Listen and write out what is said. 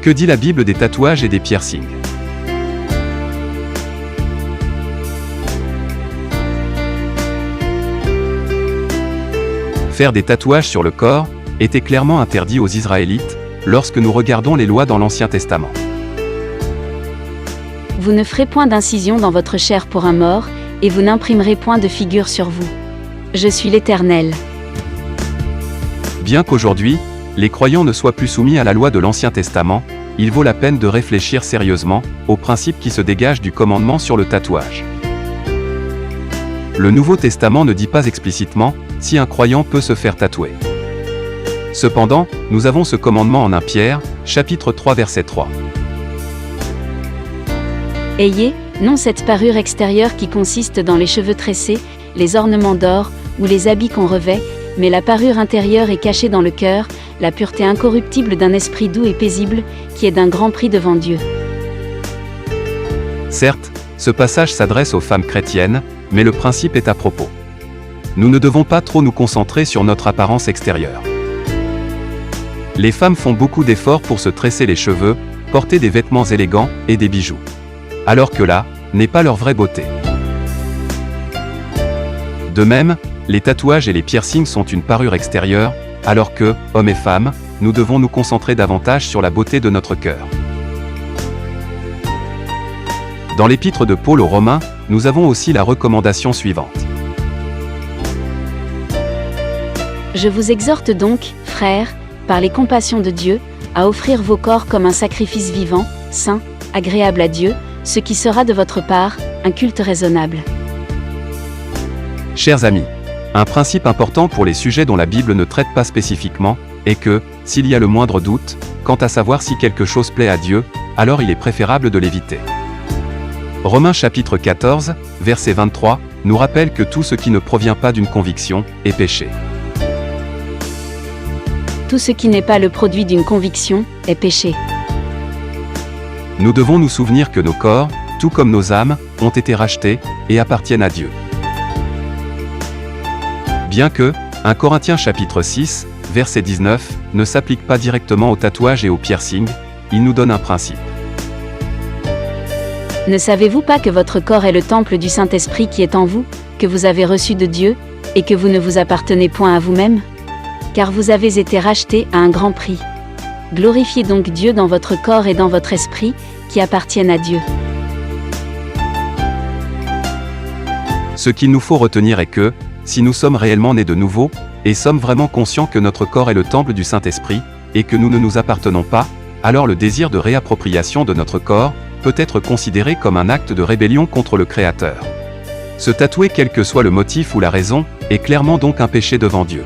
Que dit la Bible des tatouages et des piercings? Faire des tatouages sur le corps était clairement interdit aux Israélites lorsque nous regardons les lois dans l'Ancien Testament. Vous ne ferez point d'incision dans votre chair pour un mort, et vous n'imprimerez point de figure sur vous. Je suis l'Éternel. Bien qu'aujourd'hui, les croyants ne soient plus soumis à la loi de l'Ancien Testament, il vaut la peine de réfléchir sérieusement aux principes qui se dégagent du commandement sur le tatouage. Le Nouveau Testament ne dit pas explicitement si un croyant peut se faire tatouer. Cependant, nous avons ce commandement en 1 Pierre, chapitre 3 verset 3. Ayez, non cette parure extérieure qui consiste dans les cheveux tressés, les ornements d'or, ou les habits qu'on revêt, mais la parure intérieure est cachée dans le cœur, la pureté incorruptible d'un esprit doux et paisible, qui est d'un grand prix devant Dieu. Certes, ce passage s'adresse aux femmes chrétiennes, mais le principe est à propos. Nous ne devons pas trop nous concentrer sur notre apparence extérieure. Les femmes font beaucoup d'efforts pour se tresser les cheveux, porter des vêtements élégants et des bijoux. Alors que là, n'est pas leur vraie beauté. De même, les tatouages et les piercings sont une parure extérieure, alors que, hommes et femmes, nous devons nous concentrer davantage sur la beauté de notre cœur. Dans l'épître de Paul aux Romains, nous avons aussi la recommandation suivante. Je vous exhorte donc, frères, par les compassions de Dieu, à offrir vos corps comme un sacrifice vivant, saint, agréable à Dieu, ce qui sera de votre part, un culte raisonnable. Chers amis, un principe important pour les sujets dont la Bible ne traite pas spécifiquement, est que, s'il y a le moindre doute, quant à savoir si quelque chose plaît à Dieu, alors il est préférable de l'éviter. Romains chapitre 14, verset 23, nous rappelle que tout ce qui ne provient pas d'une conviction est péché. Tout ce qui n'est pas le produit d'une conviction est péché. Nous devons nous souvenir que nos corps, tout comme nos âmes, ont été rachetés et appartiennent à Dieu. Bien que, 1 Corinthiens chapitre 6, verset 19, ne s'applique pas directement au tatouage et au piercing, il nous donne un principe. Ne savez-vous pas que votre corps est le temple du Saint-Esprit qui est en vous, que vous avez reçu de Dieu, et que vous ne vous appartenez point à vous-même? Car vous avez été rachetés à un grand prix. Glorifiez donc Dieu dans votre corps et dans votre esprit, qui appartiennent à Dieu. Ce qu'il nous faut retenir est que, si nous sommes réellement nés de nouveau, et sommes vraiment conscients que notre corps est le temple du Saint-Esprit, et que nous ne nous appartenons pas, alors le désir de réappropriation de notre corps peut être considéré comme un acte de rébellion contre le Créateur. Se tatouer quel que soit le motif ou la raison, est clairement donc un péché devant Dieu.